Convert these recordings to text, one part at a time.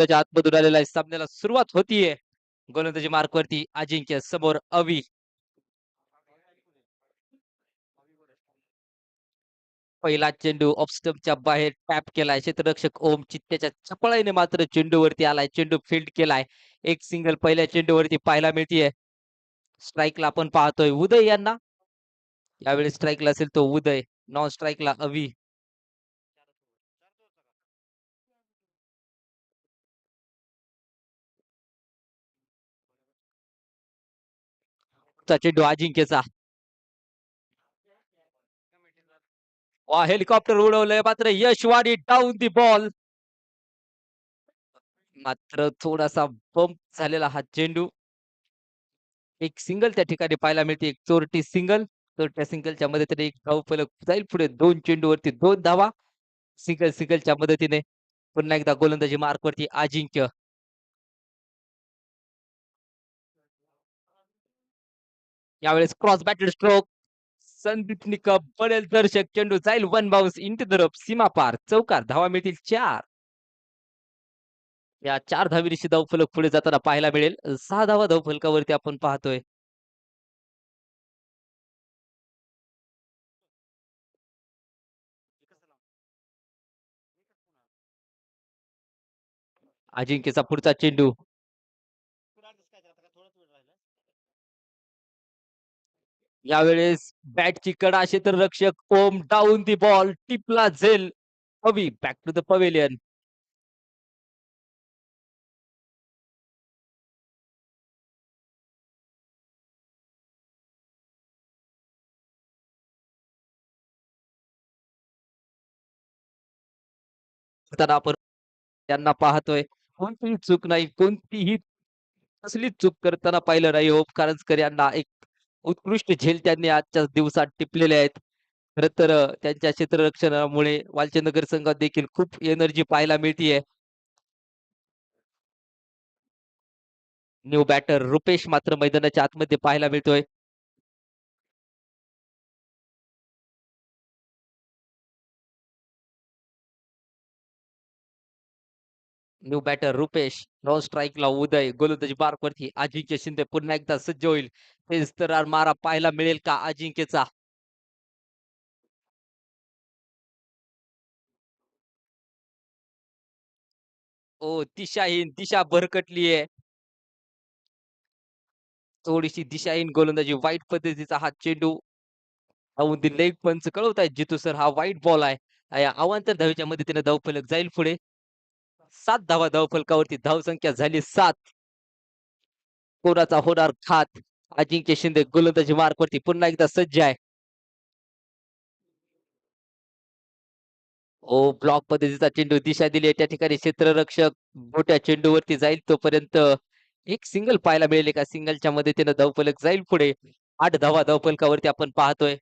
त्याच्या आतमधून आलेला आहे. सामन्याला सुरुवात होतीये. गोलंदाजी मार्कवरती अजिंक्य समोर अवी. पहिला चेंडू ऑफ स्टंपच्या बाहेर टॅप केलाय. क्षेत्ररक्षक ओम चित्त्याच्या चपळाईने मात्र चेंडूवरती आलाय. चेंडू फील्ड केलाय. एक सिंगल पहिल्या चेंडूवरती पाहायला मिळतीये. स्ट्राईकला आपण पाहतोय उदय यांना. यावेळी स्ट्राईकला असेल तो उदय. नॉन स्ट्राईकला अवी. चा चेंडू अजिंक्यचा. हेलिकॉप्टर उडवलंय मात्र यशवाडी डाऊन दी बॉल. मात्र थोडासा बंप झालेला हा चेंडू. एक सिंगल त्या ठिकाणी पाहायला मिळते. एक चोरटी सिंगल. चोरट्या सिंगलच्या मदतीने एक धावफलक जाईल पुढे. 2 चेंडूवरती 2 धावा. सिंगलच्या मदतीने पुन्हा एकदा गोलंदाजी मार्कवरती अजिंक्य. यावेळेस cross batted stroke. Sandeep Nikam पडेल दर्शक. चेंडू जाईल one bounce into the rough. सीमा पार चौकार. धावा मिळतील 4. या 4 धावेनिशी धावफलक पुढे जाताना पाहायला मिळेल. 6 धावा धावफलकावरती आपण पाहतोय. अजिंक्यचा पुढचा चेंडू. यावेळेस बॅटची कडा क्षेत्ररक्षक ओम डाऊन दी बॉल. टिपला झेल Avi. Back to the pavilion. तर आपण त्यांना पाहतोय. कोणतीही चूक नाही. कोणतीही कसलीच चूक करताना पाहिलं नाही ओमकार कारंजकर यांना. एक उत्कृष्ट झेल त्यांनी आजच्या दिवसात टिपलेले आहेत. खरं तर त्यांच्या क्षेत्ररक्षणामुळे वालचंदनगर संघात देखील खूप एनर्जी पाहायला मिळतीये. न्यू बॅटर रुपेश मात्र मैदानाच्या आतमध्ये पाहायला मिळतोय. New batter Rupesh. नॉन स्ट्राईकला उदय. गोलंदाजी मार्कवरती अजिंक्य शिंदे पुन्हा एकदा सज्ज होईल. तेच मारा पाहायला मिळेल का अजिंक्यचा. ओ दिशाहीन. दिशा भरकटलीये. थोडीशी दिशाहीन गोलंदाजी. वाईट पद्धतीचा हा चेंडू. धावून दी लेग पंच कळवतायत जितू सर हा वाईट बॉल आहे. या अवांतर धावेच्या मदतीने धावफलक जाईल पुढे. 7 धावा धावफलकावरती. धावसंख्या झाली 7. कोणाचा होणार खात. अजिंक्य शिंदे गोलंदाजी मार्कवरती पुन्हा एकदा सज्ज आहे. ओ ब्लॉक पद्धतीचा चेंडू. दिशा दिली आहे त्या ठिकाणी. क्षेत्ररक्षक मोठ्या चेंडूवरती जाईल तोपर्यंत एक सिंगल पाहायला मिळेल. एका सिंगलच्या मदतीने धावफलक जाईल पुढे. 8 धावा धावफलकावरती आपण पाहतोय.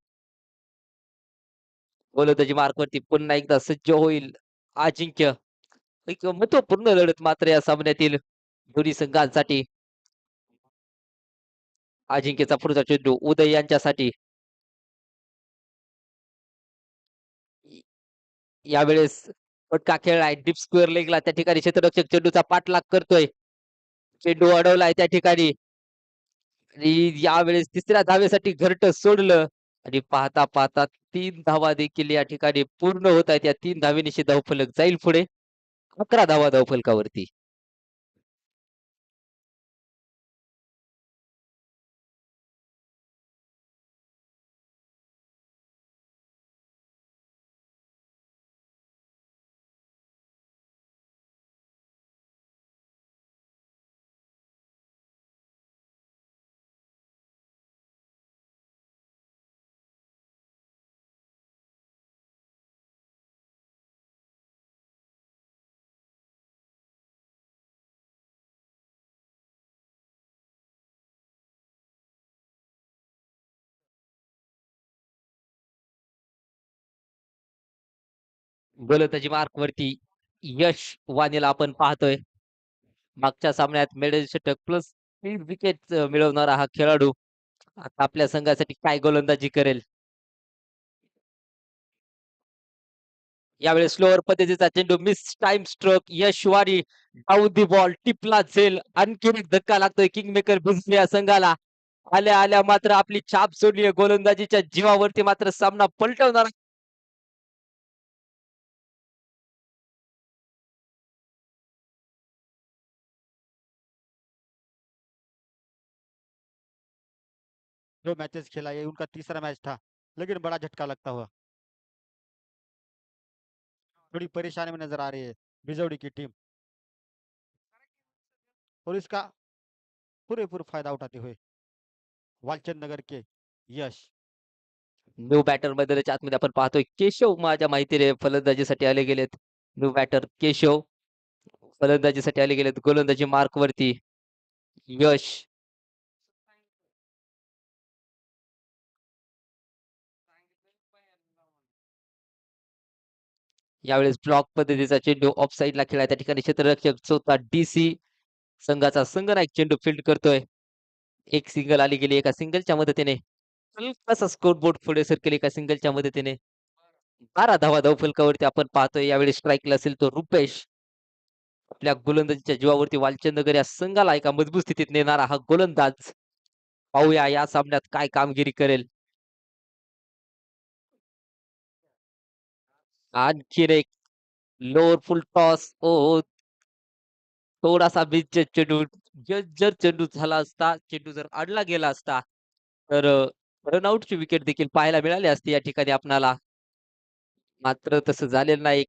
गोलंदाजी मार्कवरती पुन्हा एकदा सज्ज होईल अजिंक्य. एक महत्वपूर्ण लढत मात्र या सामन्यातील दोन्ही संघांसाठी. अजिंक्यचा पुढचा चेंडू उदय यांच्यासाठी. यावेळेस फटका खेळलाय डीप स्क्वेअर लेगला. त्या ठिकाणी क्षेत्ररक्षक चेंडूचा पाठलाग करतोय. चेंडू अडवलाय त्या ठिकाणी. आणि यावेळेस तिसऱ्या धावेसाठी घरटं सोडलं. आणि पाहता पाहता 3 धावा देखील या ठिकाणी पूर्ण होत आहेत. या 3 धावेनिशी धावफलक जाईल पुढे. 11 धावा धावफलकावरती. गोलंदाजी मार्कवरती यश वाणीला आपण पाहतोय. मागच्या सामन्यात मेडल षटक प्लस 3 विकेट मिळवणारा हा खेळाडू आता आपल्या संघासाठी काय गोलंदाजी करेल. यावेळेस स्लोअर पद्धतीचा चेंडू मिस टाइम स्ट्रोक यश वारी डाऊन दी बॉल टिपला झेल आणखीन एक धक्का लागतोय किंगमेकर बिजली या संघाला आल्या आल्या मात्र आपली छाप सोडली गोलंदाजीच्या जीवावरती मात्र सामना पलटवणार जो मैचेस खेला ये उनका तीसरा मैच था, लेकिन बड़ा झटका लगता हुआ। थोड़ी परेशानी में नजर आ रही है बिजौड़ी की टीम, और इसका पूरेपूर फायदा उठाते हुए वालचंद नगर के यश। न्यू बॅटर बद्दलच्या आतमध्ये आपण पाहतोय केशव माझ्या माहितीने फलंदाजीसाठी आले गेलेत न्यू बॅटर केशव फलंदाजीसाठी आले गेलेत गोलंदाजी मार्क वरती यश यावेळेस ब्लॉक पद्धतीचा चेंडू ऑफ साईडला खेळाय त्या ठिकाणी क्षेत्ररक्षक चौथा डीसी संघाचा संघनायक चेंडू फील्ड करतोय एक सिंगल आली गेली एका सिंगलच्या मदतीने हलकासा स्कोर बोर्ड पुढे सरकेल एका सिंगलच्या मदतीने 12 धावा धावफलकावरती आपण पाहतोय यावेळी स्ट्राईकला असेल तो रुपेश आपल्या गोलंदाजीच्या जीवावरती वालचंदनगर या संघाला एका मजबूत स्थितीत नेणारा हा गोलंदाज पाहूया या सामन्यात काय कामगिरी करेल आणखीन एक लोअर फुल टॉस ओ थोडासा बीच चेंडू जर चेंडू झाला असता चेंडू जर अडला गेला असता तर रनआउटची विकेट देखील पाहायला मिळाली असती या ठिकाणी आपणाला मात्र तसं झालेलं नाही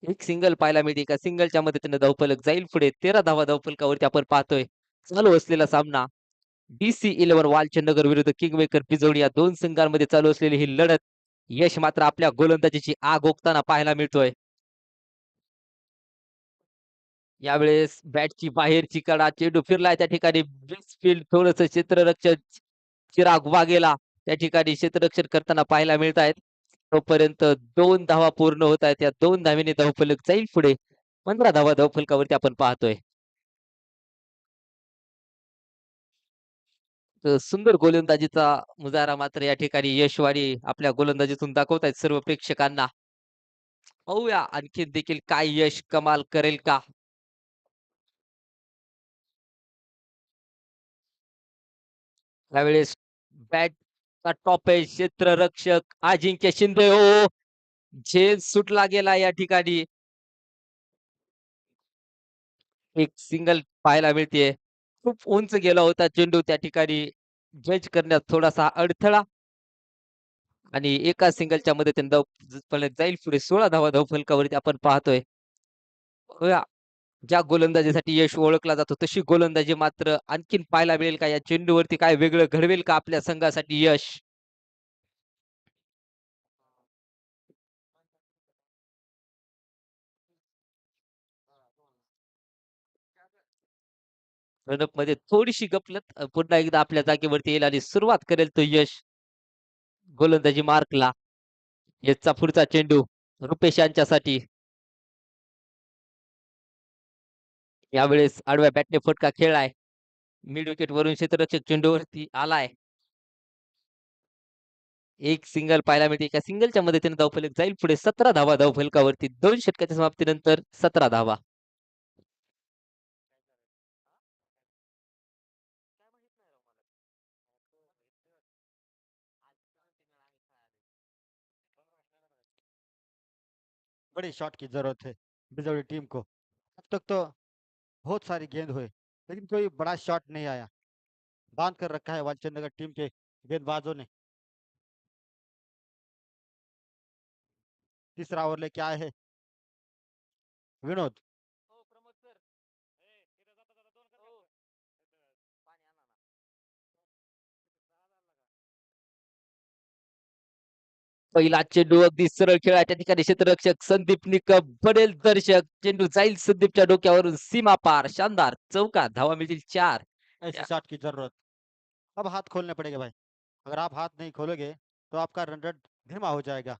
एक सिंगल पाहायला मिळते एका सिंगलच्या मदतीने धावफलक जाईल पुढे 13 धावा धावफलकावरती आपण पाहतोय चालू असलेला सामना DC-11 वालचंदनगर विरुद्ध किंगमेकर बिजोडी या दोन संघांमध्ये चालू असलेली ही लढत यश मात्र आपल्या गोलंदाजीची आग ओकताना पाहायला मिळतोय यावेळेस बॅटची बाहेरची कडा चेंडू फिरलाय त्या ठिकाणी फील्ड थोडस क्षेत्ररक्षक चिराग वाघेला त्या ठिकाणी क्षेत्ररक्षण करताना पाहायला मिळत आहेत तोपर्यंत 2 धावा पूर्ण होत आहेत या 2 धावेने धावफलक जाईल पुढे 15 धावा धावफलकावरती आपण पाहतोय सुंदर गोलंदाजीचा मुजारा मात्र या ठिकाणी यशवाडी आपल्या गोलंदाजीतून दाखवतायत सर्व प्रेक्षकांना पाहूया आणखीन देखील काय यश कमाल करेल का यावेळेस बॅटचा टॉप आहे क्षेत्ररक्षक अजिंक्य शिंदे हो झेल सुटला गेला या ठिकाणी एक सिंगल पाहायला मिळते खूप उंच गेला होता चेंडू त्या ठिकाणी जज करण्यात थोडासा अडथळा आणि एका सिंगलच्या मदतीने फलक जाईल पुढे 16 धावा धावफलकावरती आपण पाहतोय बघा, ज्या गोलंदाजीसाठी यश ओळखला जातो तशी गोलंदाजी मात्र आणखीन पाहायला मिळेल का या चेंडूवरती काय वेगळं घडवेल का आपल्या संघासाठी यश रनअप मध्ये थोडीशी गपलत पुन्हा एकदा आपल्या जागेवरती येईल आणि सुरुवात करेल तो यश गोलंदाजी मार्कला यशचा पुढचा चेंडू रुपेश यांच्यासाठी यावेळेस आडव्या बॅटने फटका खेळलाय मिड विकेट वरून क्षेत्ररक्षक चेंडूवरती आलाय एक सिंगल पाहायला मिळते एका सिंगलच्या मदतीने धावफलक जाईल पुढे 17 धावा धावफलकावरती 2 षटकाच्या समाप्तीनंतर 17 धावा बड़ी शॉट की जरूरत है बिजौड़ी टीम को। अब तक तो बहुत सारी गेंद हुए, लेकिन कोई बड़ा शॉट नहीं आया। बांध कर रखा है वालचंद नगर टीम के गेंदबाजों ने। तीसरा ओवर लेके आए हैं विनोद। पहिला चेंडू अगदी सरळ खेळा त्या ठिकाणी क्षेत्ररक्षक संदीप निकम बनेल दर्शक चेंडू जाईल संदीपच्या डोक्यावरून सीमा पार शानदार चौका धावा मिळतील 4 ऐसी शॉट की जरूरत। अब हाथ खोलने पड़ेंगे भाई, अगर आप हाथ नहीं खोलोगे तो आपका रन रेट धीमा हो जाएगा।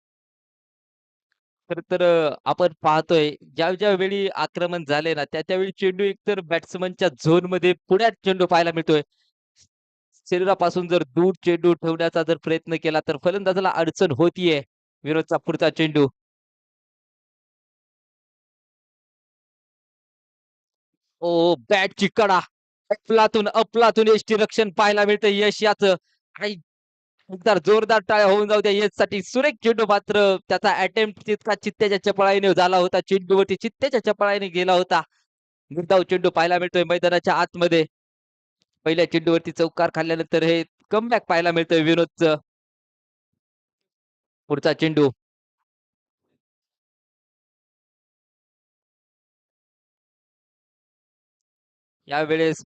खर तर आपण पाहतोय ज्या ज्या वेळी आक्रमण झाले ना त्या त्यावेळी चेंडू एकतर बॅट्समनच्या झोन मध्ये पुण्यात चेंडू पाहायला मिळतोय शरीरापासून जर दूर चेंडू ठेवण्याचा जर प्रयत्न केला तर फलंदाजाला अडचण होतीये विरोधचा पुढचा चेंडू ओ बॅटची कडा. अफलातून अफलातून यष्टीरक्षण पाहायला मिळतं यश याचं. आणि एकदा जोरदार टाळ्या होऊन जाऊ द्या यशसाठी. सुरेख चेंडू मात्र त्याचा अटेम्प्ट तितका चित्त्याच्या चपळाईने झाला होता. चेंडूवरती चित्त्याच्या चपळाईने गेला होता. निर्धाव चेंडू पाहायला मिळतोय मैदानाच्या आतमध्ये. पहिल्या चेंडूवरती चौकार खाल्ल्यानंतर हे कमबॅक पाहायला मिळतंय विनोदचं. पुढचा चेंडू. यावेळेस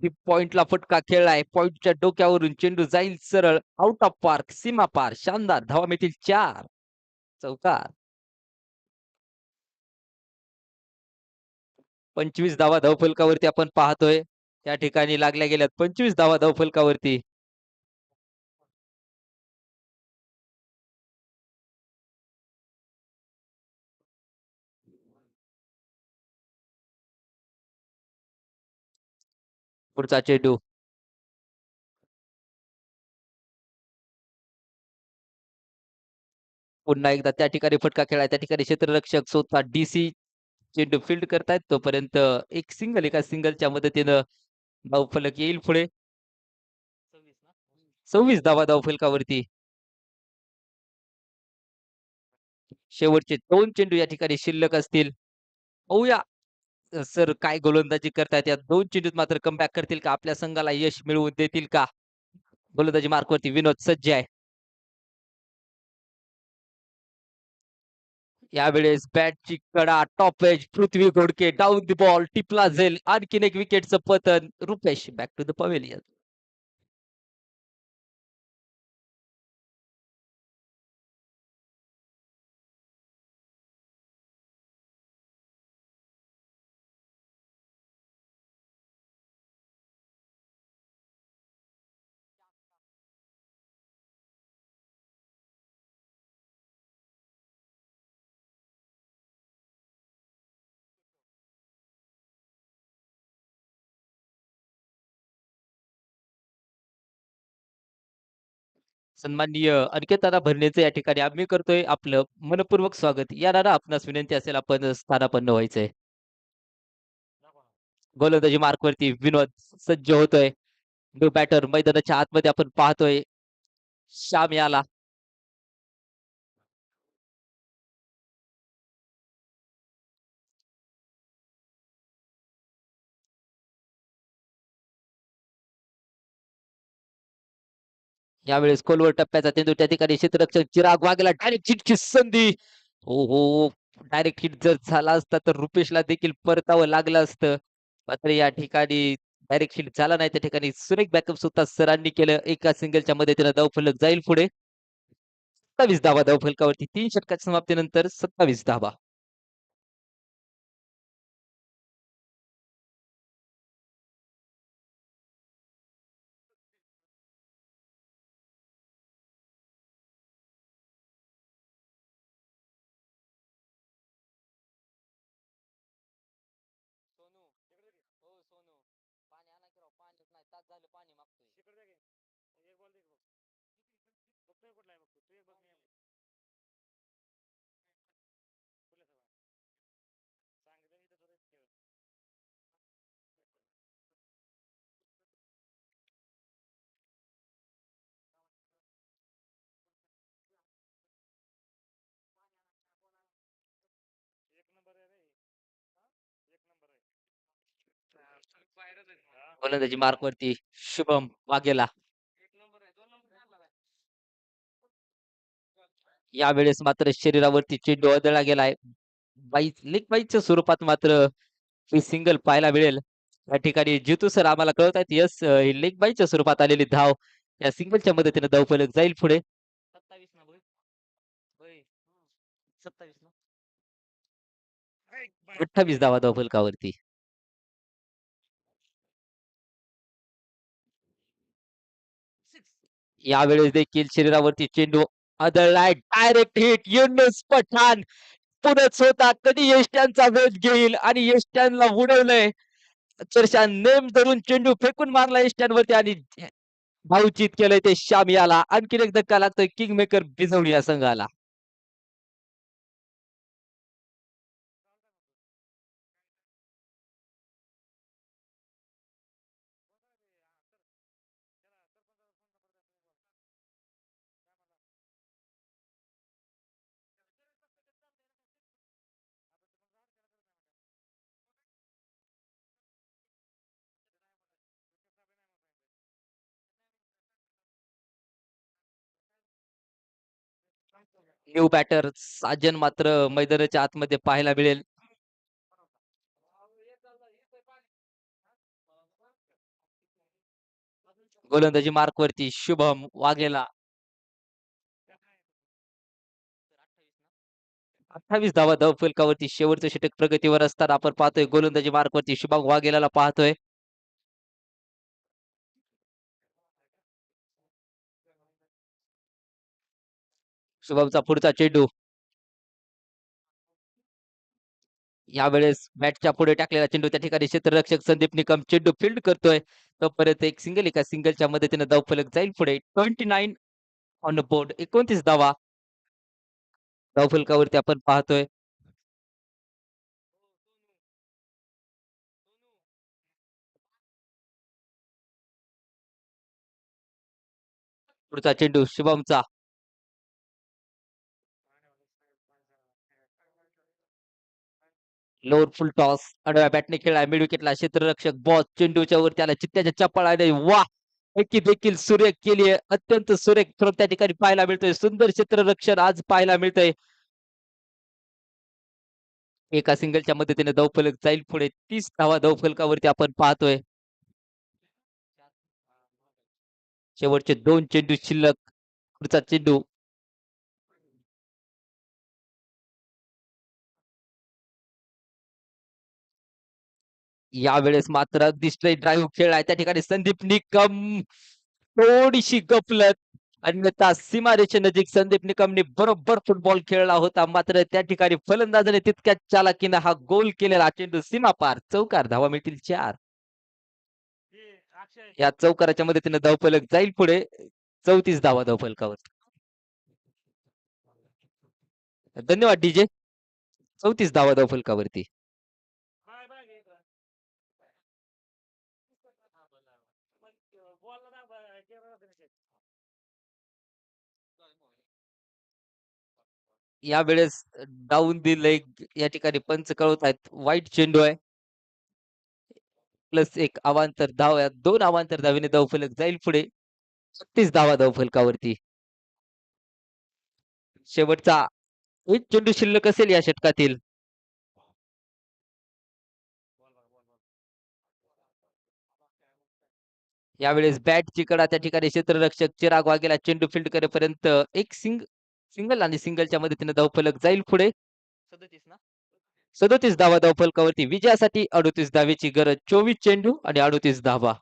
डीप पॉइंटला फटका खेळलाय. पॉइंटच्या डोक्यावरून चेंडू जाईल सरळ आउट ऑफ पार्क, सीमा पार. शानदार धावा मिळतील 4. चौकार. 25 धावा धावफलकावरती आपण पाहतोय. त्या ठिकाणी लागल्या गेल्यात 25 धावा धावफलकावरती. पुढचा चेंडू. पुन्हा एकदा त्या ठिकाणी फटका खेळलाय. त्या ठिकाणी क्षेत्ररक्षक स्वतः डीसी चेंडू फील्ड करतायत. तोपर्यंत एक सिंगल एका सिंगलच्या मदतीनं धावफलक येईल पुढे. 26 धावा धावफलकावरती. शेवटचे 2 चेंडू या ठिकाणी शिल्लक असतील. पाहूया सर काय गोलंदाजी करतायत. या 2 चेंडूत मात्र कमबॅक करतील का? आपल्या संघाला यश मिळवून देतील का? गोलंदाजी मार्कवरती विनोद सज्ज आहे. यावेळेस बॅटची कडा, top edge, Prithvi Ghodke, down the ball, टिपला झेल. आणखीन एक विकेटचं पतन. Rupesh back to the pavilion. सन्माननीय अनिकेत भरणेचं या ठिकाणी आम्ही करतोय आपलं मनपूर्वक स्वागत. या दादा आपणास विनंती असेल आपण स्थानापन्न व्हायचंय. गोलंदाजी मार्कवरती विनोद सज्ज होतोय. न्यू बॅटर मैदानाच्या आतमध्ये आपण पाहतोय. श्याम याला. यावेळेस खोलवर टप्प्याचा चेंडू त्या ठिकाणी क्षेत्ररक्षक चिराग वाघेला डायरेक्ट हिटची संधी. हो हो. डायरेक्ट हिट जर झाला असता तर रुपेशला देखील परतावं लागलं असतं. मात्र या ठिकाणी डायरेक्ट हिट झाला नाही. त्या ठिकाणी सुरेख बॅकअप सुद्धा सरांनी केलं. एका सिंगलच्या मदतीनं धावफलक जाईल पुढे. 27 धावा धावफलकावरती 3 षटकाच्या समाप्तीनंतर 27 धावा. गोलंदाजी मार्कवरती शुभम वाघेला. यावेळेस मात्र शरीरावरती चेंडू आदळला गेलाय. लेग बाईच्या स्वरूपात मात्र ही सिंगल पाहायला मिळेल. या ठिकाणी जितू सर आम्हाला कळत आहेत. यस ही लेग बाईच्या स्वरूपात आलेली धाव या सिंगलच्या मदतीने धावफलक जाईल पुढे. 27 ना भाई. होय. 27 ना. 28 धावा धावफलकावरती. यावेळेस देखील शरीरावरती चेंडू आदळलाय. Direct hit. युनुस पठाण पुढंच होता. कधी यष्ट्यांचा वेध घेईल आणि यष्ट्यांना उडवलंय. अक्षरशः नेम धरून चेंडू फेकून मारला यष्ट्यांवरती आणि भाऊचित केलंय ते श्याम याला. आणखीन एक धक्का लागतोय किंग मेकर बिजवडी या संघाला. न्यू बॅटर साजन मात्र मैदानाच्या आतमध्ये पाहायला मिळेल. गोलंदाजी मार्कवरती शुभम वाघेला. 28 धावा धावफलकावरती शेवटचं षटक प्रगतीवर असताना आपण पाहतोय गोलंदाजी मार्कवरती शुभम वाघेलाला पाहतोय. शुभमचा पुढचा चेंडू यावेळेस बॅटच्या पुढे टाकलेला चेंडू त्या ठिकाणी क्षेत्ररक्षक संदीप निकम चेंडू फील्ड करतोय. तोपर्यंत एक सिंगल एका सिंगलच्या मदतीने धावफलक जाईल पुढे. 29 ऑन बोर्ड 29 धावा धावफलकावरती आपण पाहतोय. पुढचा चेंडू शुभमचा लोअर फुल टॉस आडव्या बॅटने खेळला मिड विकेटला क्षेत्ररक्षक बॉस चेंडूच्या वर त्याला चित्त्याच्या चपळाने वा पैकी देखील सुरेख केली आहे. अत्यंत सुरेख थ्रो त्या ठिकाणी पाहायला मिळतोय. सुंदर क्षेत्ररक्षण आज पाहायला मिळतंय. एका सिंगलच्या मदतीने धावफलक जाईल पुढे. 30 धावा धावफलकावरती आपण पाहतोय. शेवटचे 2 चेंडू शिल्लक. पुढचा चेंडू यावेळेस मात्र अगदी स्ट्रेट ड्राईव्ह खेळलाय त्या ठिकाणी संदीप निकम थोडीशी गफलत. अन्यथा सीमारेषेनजीक संदीप निकमने बरोबर फुटबॉल खेळला होता. मात्र त्या ठिकाणी फलंदाजाने तितक्याच चालाकीने हा गोल केलेला चेंडू सीमापार. चौकार धावा मिळतील 4. या चौकाराच्या मदतीने धावफलक जाईल पुढे. 34 धावा धावफलकावर. धन्यवाद डीजे. 34 धावा धावफलकावरती. यावेळेस डाऊन दी लेग या ठिकाणी पंच कळवत आहेत. वाईट चेंडू आहे. प्लस 1 अवांतर धाव 2 अवांतर धावेने धावफलक जाईल पुढे. 36 धावा धावफलकावरती. शेवटचा एक चेंडू शिल्लक असेल या षटकातील. यावेळेस बॅटची कडा त्या ठिकाणी क्षेत्ररक्षक चिराग वाघेला चेंडू फील्ड करेपर्यंत एक सिंगल आणि सिंगलच्या मदतीने धावफलक जाईल पुढे. 37 ना 37 धावा धावफलकावरती. विजयासाठी 38 धावेची गरज. 24 चेंडू आणि 38 धावा.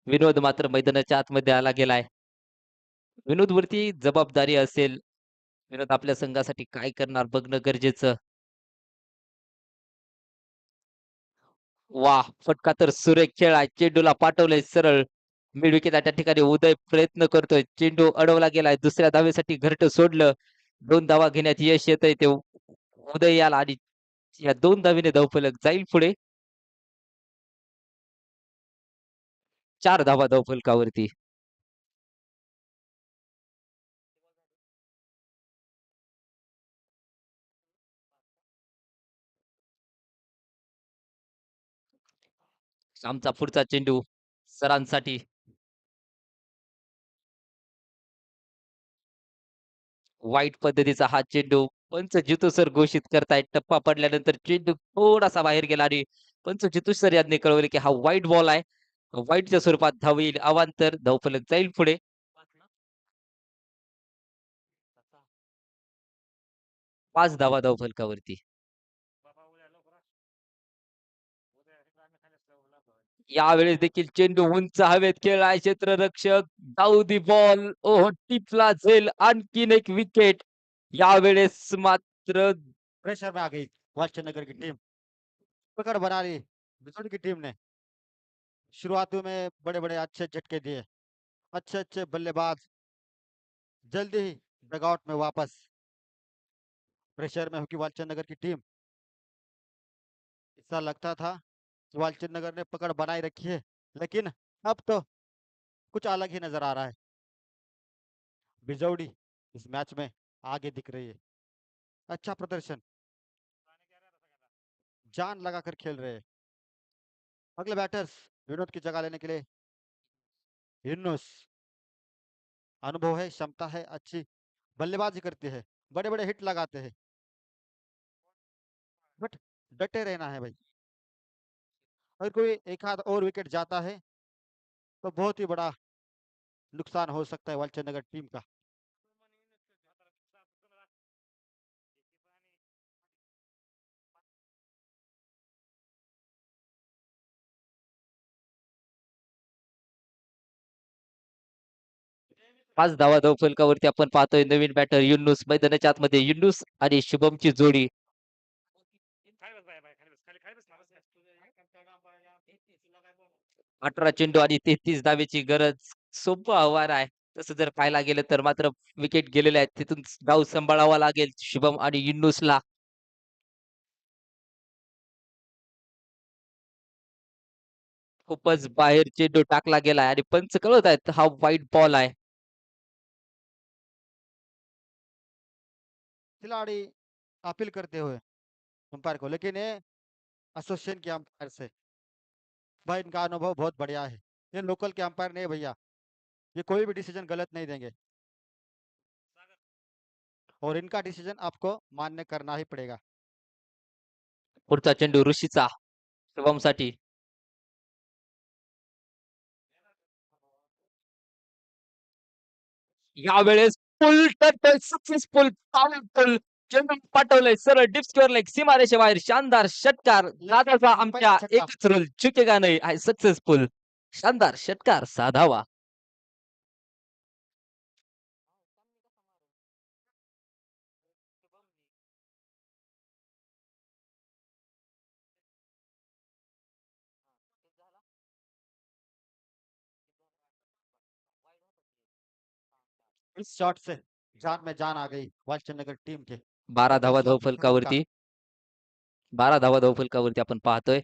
विनोद मात्र मैदानाच्या आतमध्ये आला गेलाय. विनोदवरती जबाबदारी असेल. विनोद आपल्या संघासाठी काय करणार बघणं गरजेचं. वाह! फटका तर सुरेख खेळ आहे. चेंडूला पाठवलंय सरळ. मिड विकेटला त्या ठिकाणी उदय प्रयत्न करतोय. चेंडू अडवला गेलाय. दुसऱ्या धावेसाठी घरटं सोडलं. 2 धावा घेण्यात यश येतंय. ते उदय याला आणि या 2 धावेने धावफलक जाईल पुढे. 4 धावा धावफलकावरती. आमचा पुढचा चेंडू सरांसाठी. वाईट पद्धतीचा हा चेंडू पंच जितू सर घोषित करतायत. टप्पा पडल्यानंतर चेंडू थोडासा बाहेर गेला आणि पंच जितू सर यांनी कळवले की हा वाईट बॉल आहे. वाईटच्या स्वरूपात धाव येईल. अवांतर धावफलक जाईल पुढे. 5 धावा धावफलकावरती. यावेळेस देखील चेंडू उंच हवेत खेळलाय क्षेत्ररक्षक. डाऊ दी बॉल. ओह, टिपला जाईल. आणखीन एक विकेट. यावेळेस मात्र प्रेशर में आ गई वालचंद की टीम। पकड़ बना ली बिजोड़ की टीम ने। शुरुआत में बड़े-बड़े अच्छे झटके दिए। अच्छे-अच्छे बल्लेबाज जल्दी ही डगआउट में वापस। प्रेशर में होगी वालचंद नगर की टीम। ऐसा लगता था कि वालचंद नगर ने पकड़ बनाई रखी है, लेकिन अब तो कुछ अलग ही नजर आ रहा है। बिजौड़ी इस मैच में आगे दिख रही है। अच्छा प्रदर्शन, जान लगाकर खेल रहे हैं। अगले बैटर्स विनोद की जगह लेने के लिए यूनुस। अनुभव है, क्षमता है, अच्छी बल्लेबाजी करते हैं, बड़े बड़े हिट लगाते हैं, बट डटे रहना है भाई। अगर कोई एक आध और विकेट जाता है तो बहुत ही बड़ा नुकसान हो सकता है वालचंद नगर टीम का। 5 धावा धावफलकावरती आपण पाहतोय नवीन बॅटर युनुस मैदानाच्या आतमध्ये. युनुस आणि शुभमची जोडी. 18 चेंडू आणि 33 धावेची गरज. सोपं आव्हान आहे. तसं जर पाहायला गेलं तर मात्र विकेट गेलेले आहेत. तिथून डाव सांभाळावा लागेल शुभम आणि युनुसला. खूपच बाहेर चेंडू टाकला गेलाय आणि पंच कळवत आहेत हा वाईट बॉल आहे. खिलाड़ी अपील करते हुए अंपायर को, लेकिन ये एसोसिएशन के अंपायर से भाई इनका अनुभव बहुत बढ़िया है। ये लोकल के अंपायर नहीं भैया, ये कोई भी डिसीजन गलत नहीं देंगे और इनका डिसीजन आपको मान्य करना ही पड़ेगा। पुढचा चेंडू ऋषीचा शुभमसाठी. यावेळेस फुल टच सक्सेसफुल पॉवरफुल चेंडू पाठवलंय सरळ डीप स्क्वेअर लेग सीमारेषेबाहेर. शानदार षटकार. दादाचा आमच्या छक्का। एकच रूल चुकेगा नाही आहे सक्सेसफुल. शानदार षटकार साधावा. इस शॉट से जान में जान आ गई वालचंद नगर टीम के। 12 धावा फैसला विनोद का। धावफलकावरती. 12 धावा धावफलकावरती आपण पाहतोय.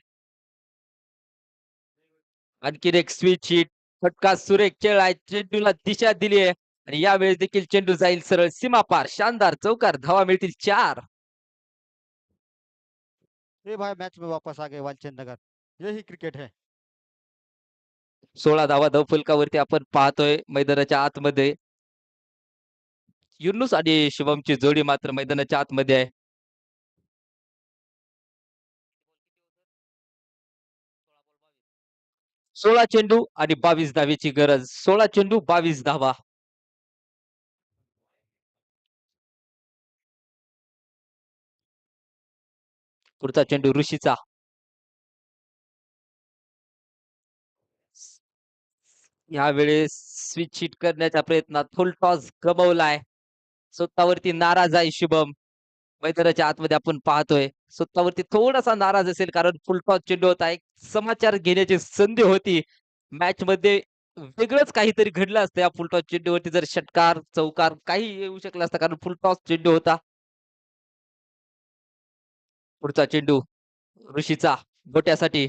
आणखीन एक स्विच हिट. फटका सुरेख खेळलाय. चेंडूला दिशा दिली आहे आणि यावेळेस देखील चेंडू जाईल सरळ सीमापार. शानदार चौकार. धावा मिळतील 4. ये भाई मैच में वापस आ गए वालचंद नगर। यही क्रिकेट है। 16 धावा धावफलकावरती आपण पाहतोय मैदानाच्या आतमध्ये. युनुस आणि शुभमची जोडी मात्र मैदानाच्या आतमध्ये आहे. 16 चेंडू आणि 22 धावेची गरज. 16 चेंडू 22 धावा. पुढचा चेंडू ऋषीचा. यावेळेस स्विच हिट करण्याच्या प्रयत्नात फुल टॉस गमावलाय. स्वतःवरती नाराज आहे शुभम. मैदानाच्या आतमध्ये आपण पाहतोय. स्वतःवरती थोडासा नाराज असेल कारण फुल टॉस चेंडू होता. एक समाचार घेण्याची संधी होती. मॅचमध्ये वेगळंच काहीतरी घडलं असतं या फुल टॉस चेंडूवरती जर षटकार, चौकार काही येऊ शकलं असतं कारण फुल टॉस चेंडू होता. पुढचा चेंडू ऋषीचा गोट्यासाठी.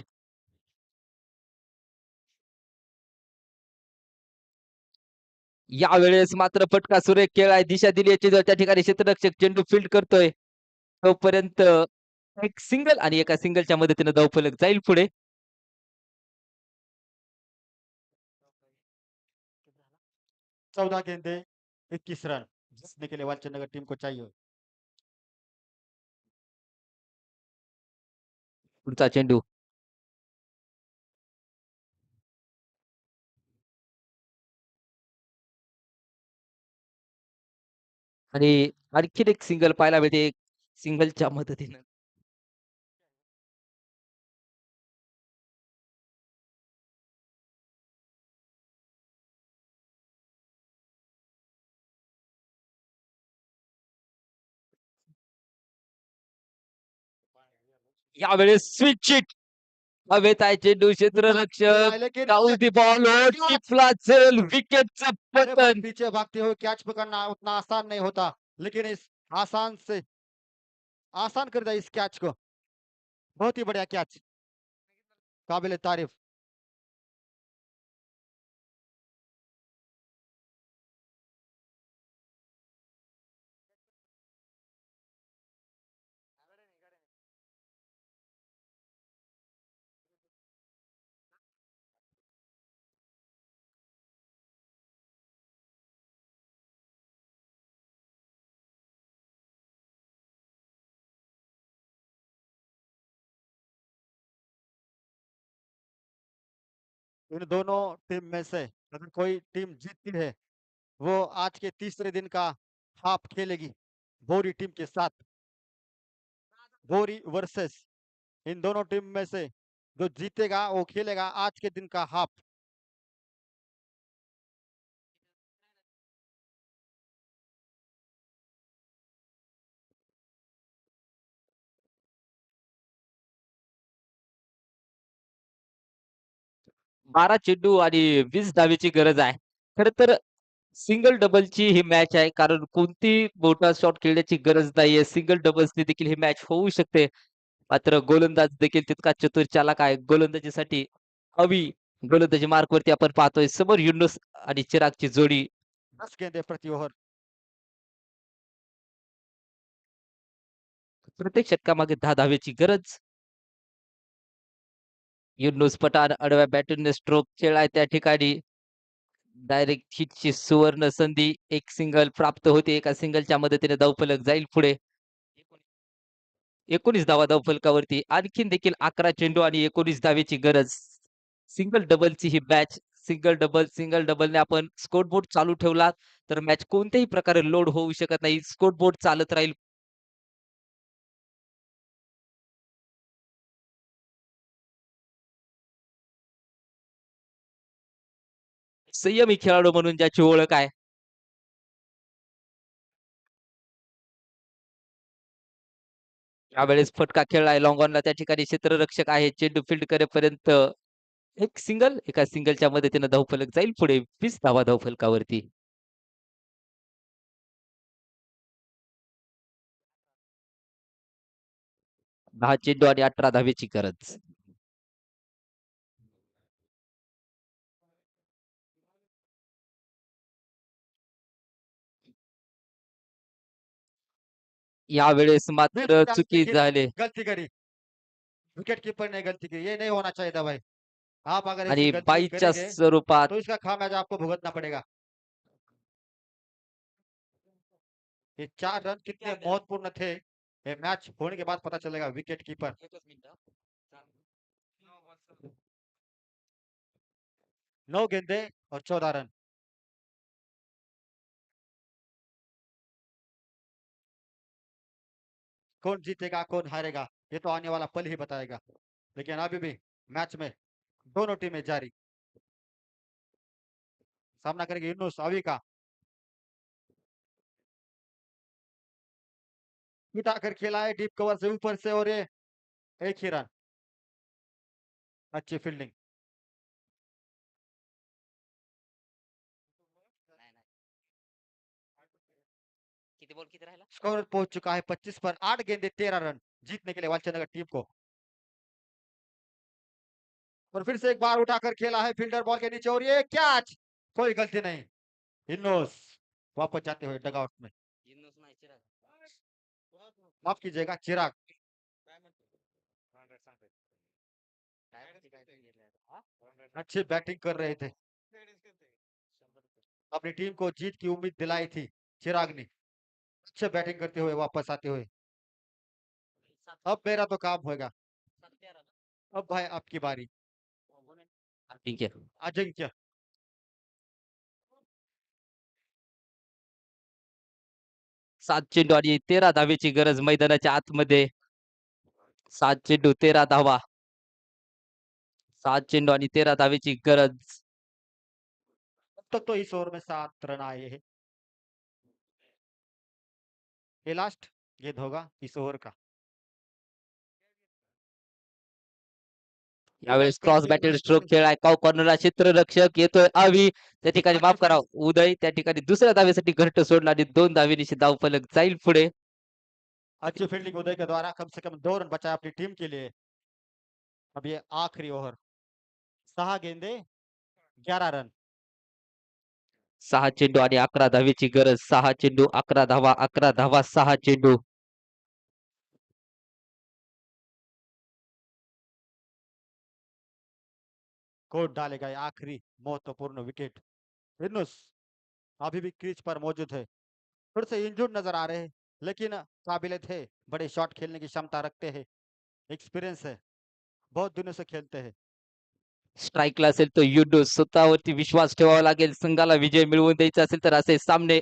यावेळेस मात्र फटका सुरेख खेळाय दिशा दिली याची त्या ठिकाणी क्षेत्ररक्षक चेंडू फील्ड करतोय. तोपर्यंत एक सिंगल आणि एका सिंगलच्या मदतीने धावफलक जाईल पुढे. 14 गेंदे 21 रन जीतने के लिए वालचंद टीम को चाहिए। पुढचा चेंडू आणि आणखीन एक सिंगल पाहायला मिळते. सिंगलच्या मदतीने यावेळेस स्विच हिट हवेत आहे चेंडू क्षेत्ररक्षक लेकिन डाउन दी बॉल टिपला चल विकेटचं अरे भाई पतन. पीछे भागते हुए कैच पकड़ना उतना आसान नहीं होता, लेकिन इस आसान से आसान कर दिया इस कैच को। बहुत ही बढ़िया कैच, काबिल तारीफ। इन दोनों टीम में से अगर कोई टीम जीतती है, वो आज के तीसरे दिन का हाफ खेलेगी बोरी टीम के साथ। बोरी वर्सेस इन दोनों टीम में से जो जीतेगा वो खेलेगा आज के दिन का हाफ। 12 चेंडू आणि 20 धावेची गरज आहे. खरं तर सिंगल डबलची ही मॅच आहे कारण कोणती मोठा शॉट खेळण्याची गरज नाहीये. सिंगल डबल्सनी देखील ही मॅच होऊ शकते. मात्र गोलंदाज देखील तितका चतुर चालाक आहे. गोलंदाजीसाठी हवी गोलंदाजी मार्कवरती आपण पाहतोय समोर युनुस आणि चिरागची जोडी. 10 गेंदे प्रति ओव्हर। प्रत्येक षटकामागे 10 धावेची गरज. युनुस पठाण आडव्या बॅटने स्ट्रोक खेळलाय त्या ठिकाणी. डायरेक्ट हिटची सुवर्ण संधी. एक सिंगल प्राप्त होते. एका सिंगलच्या मदतीने धावफलक जाईल पुढे. 19 धावा धावफलकावरती. आणखीन देखील 11 चेंडू आणि 19 धावेची गरज. सिंगल डबलची ही मॅच. सिंगल डबलने आपण स्कोर बोर्ड चालू ठेवला तर मॅच कोणत्याही प्रकारे लोड होऊ शकत नाही. स्कोर बोर्ड चालत राहील. संयमी खेळाडू म्हणून ज्याची ओळख आहे. यावेळेस फटका खेळलाय लॉंग ऑनला त्या ठिकाणी क्षेत्ररक्षक आहे. चेंडू फील्ड करेपर्यंत एक सिंगल, एका सिंगलच्या मदतीने धावफलक जाईल पुढे 20 धावा धावफलकावरती. 10 चेंडू आणि 18 धावेची गरज. यावेळेस मात्र चुकी लेकिन झाली गलती करी, विकेट कीपर ने गलती की, ये नहीं होना चाहिए था भाई। आप अगर ऐसी आणि गलती बाईच्या करेंगे स्वरूपात तो इसका खामियाजा आपको भुगतना पड़ेगा। ये 4 रन कितने महत्वपूर्ण थे, ये मैच होने के बाद पता चलेगा। विकेट कीपर 9 गेंदे और 14 रन। कौन जीतेगा कौन हारेगा ये तो आने वाला पल ही बताएगा, लेकिन अभी भी मैच में दोनों टीमें जारी। सामना करेंगे यूनुस अवी का। उठाकर खेला है डीप कवर से ऊपर से और ये एक ही रन। अच्छी फील्डिंग। किती बॉल किती राहिला? स्कोर पहुंच चुका है 25 पर, 8 गेंदे 13 रन जीतने के लिए वालचंदनगर टीम को। और फिर से एक बार उठाकर खेला है फील्डर बॉल के नीचे और ये कैच, कोई गलती नहीं। इनोस वापस जाते हुए डगआउट में। युनूस नाही, चिराग. माफ कीजिएगा चिराग। काय माहिती काय काय गेलंय आता. हा? अच्छी बैटिंग कर रहे थे, अपनी टीम को जीत की उम्मीद दिलाई थी चिराग ने, अच्छे बैटिंग करते हुए वापस आते हुए। अब मेरा तो काम होगा, 7-13 ना? अब भाई आपकी बारी। ठीक आहे. अजिंक्य 7 चेंडू आणि 13 धावेची गरज मैदानाच्या आतमध्ये. 7 चेंडू 13 धावा. 7 चेंडू आणि 13 धावेची गरज. अब तक तो इस ओवर में 7 रन आए हैं। ये लास्ट गेंद होगा इस ओवर का। यावेळेस क्रॉस बॅटेड स्ट्रोक खेळाय काव कॉर्नरला क्षेत्ररक्षक येतोय अवी, त्या ठिकाणी माफ करा उदय, त्या ठिकाणी दुसऱ्या धावेसाठी घरट सोडला आणि 2 धावेनिशी धावफलक जाईल पुढे. अच्छी फील्डिंग उदय के द्वारा, कम से कम 2 रन बचाए अपनी टीम के लिए। अब ये आखिरी ओवर, 6 गेंदे 11 रन। 6 चेंडू आणि 11 धावेची गरज. 6 चेंडू 11 धावा, 11 धावा 6 चेंडू. कोट डालेगा ये आखिरी महत्वपूर्ण विकेट। इनोस अभी भी क्रीज पर मौजूद है, थोड़े से इंजर्ड नजर आ रहे हैं, लेकिन काबिल थे, बड़े शॉट खेलने की क्षमता रखते हैं, एक्सपीरियंस है, बहुत दिनों से खेलते हैं। स्ट्राईकला असेल तो युडो, स्वतःवरती विश्वास ठेवावा लागेल. संघाला विजय मिळवून द्यायचा असेल तर असे सामने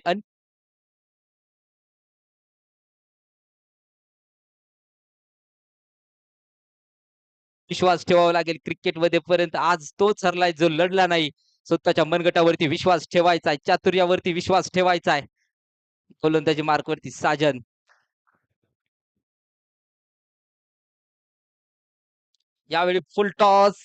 विश्वास ठेवावा लागेल क्रिकेटमध्ये पर्यंत. आज तोच हरलाय जो लढला नाही. स्वतःच्या मनगटावरती विश्वास ठेवायचा आहे, चातुर्यावरती विश्वास ठेवायचा आहे. गोलंदाजी मार्कवरती साजन. यावेळी फुल टॉस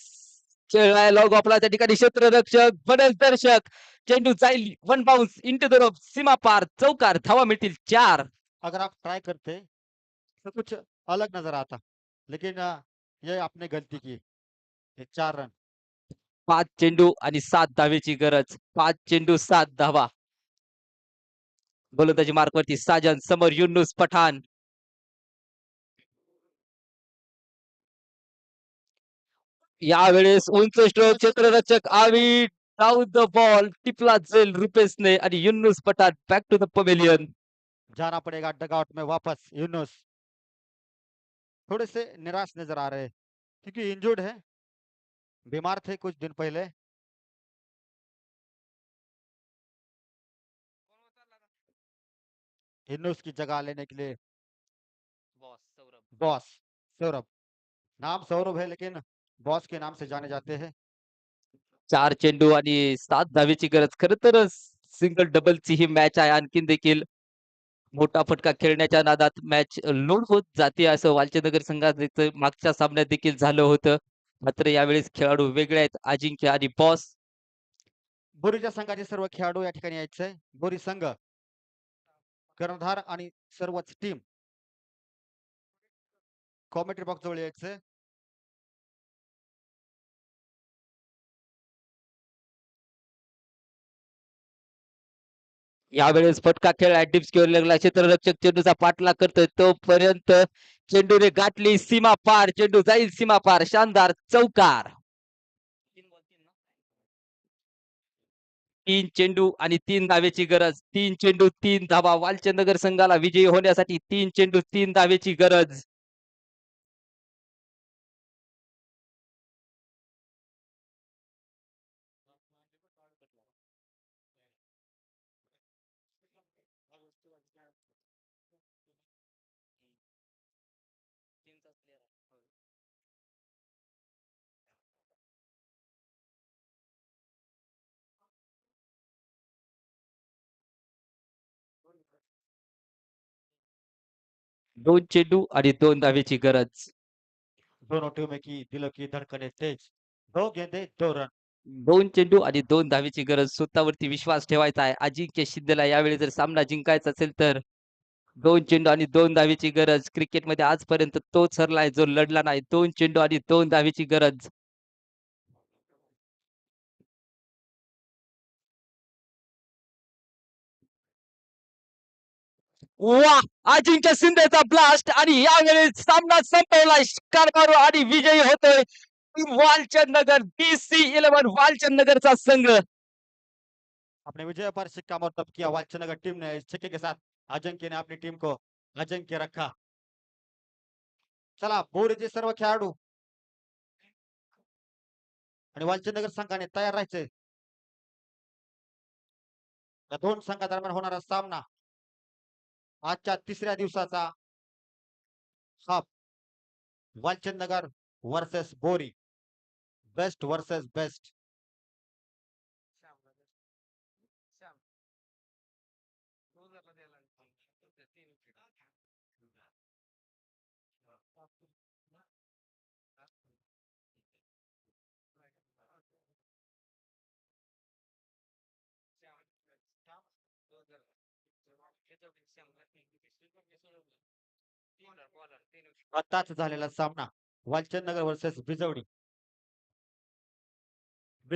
खेळलाय लॉग ऑफला, त्या ठिकाणी क्षेत्ररक्षक बनल दर्शक. चेंडू जाईल one bounce into the rope, सीमा पार चौकार, धावा मिळतील 4. अगर आप ट्राई करते तो कुछ अलग नजर आता, लेकिन ये आपने गलती की। ये 4 रन। 5 चेंडू आणि 7 धावेची गरज. 5 चेंडू 7 धावा. गोलंदाजी मार्कवरती साजन, समोर युनुस पठाण. यावेळेस उंच स्ट्रोक, क्षेत्ररक्षक आवी डाऊन द बॉल, टिपला जाईल रुपेशने आणि Yunus Pathan back to the pavilion. जाना पड़ेगा डगआउट में वापस यूनुस, थोड़े से निराश नजर आ रहे हैं क्योंकि इंजर्ड है, बीमार थे कुछ दिन पहले। यूनुस की जगह लेने के लिए बॉस सौरभ, नाम सौरभ है लेकिन बॉस के नाम से जाने जाते हैं। 4 चेंडू आणि 7 धावेची गरज. खरं तर सिंगल डबलची ही मॅच आहे. आणखीन देखील मोठा फटका खेळण्याच्या नादात मॅच लोड होत जाते, असं वालचंदनगर संघात मागच्या सामन्यात देखील झालं होतं. मात्र यावेळेस खेळाडू वेगळे आहेत, अजिंक्य आणि बॉस. बोरीच्या संघाचे सर्व खेळाडू या ठिकाणी यायचे, बोरी संघ, कर्णधार आणि सर्वच टीम कॉमेंट्री बॉक्स जवळ यायचे। यावेळेस फटका खेळला डीप स्क्वेअर लागला, क्षेत्ररक्षक चेंडूचा पाठलाग करतोय तोपर्यंत चेंडूने गाठली सीमा पार, चेंडू जाईल सीमा पार, शानदार चौकार. 3 चेंडू आणि 3 धावेची गरज. 3 चेंडू 3 धावा. वालचंदनगर संघाला विजयी होण्यासाठी 3 चेंडू 3 धावेची गरज. 2 चेंडू आणि 2 धावेची गरज. दोनों टीमों की दिलों की धड़कनें तेज. 2 गेंदें 2 रन. 2 चेंडू आणि 2 धावेची गरज. स्वतःवरती विश्वास ठेवायचा आहे. अजिंक्य शिंदेला यावेळी जर सामना जिंकायचा असेल तर 2 चेंडू आणि 2 धावेची गरज. क्रिकेटमध्ये आजपर्यंत तोच हरलाय जो लढला नाही. 2 चेंडू आणि 2 धावेची गरज. वाह! अजिंक्य शिंदेचा ब्लास्ट आणि यावेळेस सामना संपवलाय. शिकार मारू आणि विजयी होतोय वालचंद नगर BC11 वालचंद नगरचा संघ. अपने विजय पर सिक्का मरतब किया वालचंद नगर टीम ने. इस छक्के के साथ अजिंक्य ने अपनी टीम को अजिंक्य रखा. चला बोरीचे सर्व खेळाडू आणि वालचंद नगर संघाने तयार राहायचे. या दोन संघादरम्यान होणारा सामना आजच्या तिसऱ्या दिवसाचा हा Walchand Nagar versus Bori. Best versus best. आताच झालेला सामना वालचंद नगर वर्सेस बिजवडी.